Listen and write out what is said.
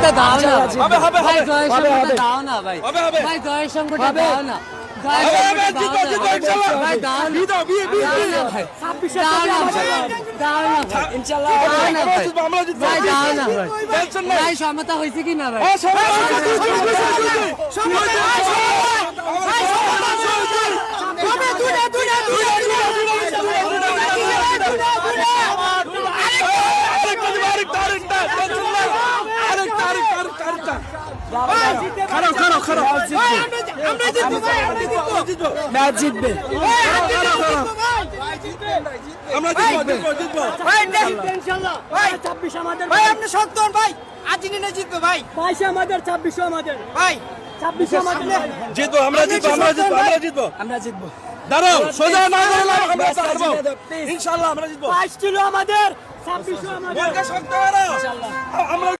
সংকটটা দাও না ভাই, জয়ের হবে, সংকটটা হবে। দাও না ভাই, ভাই জয়ের সংকটটা দাও না, জয়ের সংকটটা দাও না ভাই, দাও না, দাও না ভাই, দাও না ভাই, দাও না ভাই, ইনশাআল্লাহ দাও না ভাই, আমরা জিতবো ভাই দাও না ভাই, টেনশন নাই ভাই সমতা হয়েছে কি না ভাই? ম্যাচ জিতবে। ভাই আপনি শক্ত হন ভাই, আর্জেন্টিনা জিতবে ভাই। 22 আমাদের, 26 আমাদের। ভাই 26 আমাদের। জিতবো, আমরা জিতবো, আমরা জিতবো, আমরা জিতবো। আমরা জিতবো। দাঁড়াও, সোজা না গেলে আমরা পারবো। ইনশাআল্লাহ আমরা জিতবো। 22 ছিল আমাদের, 26 আমাদের। শক্ত করো। আমরা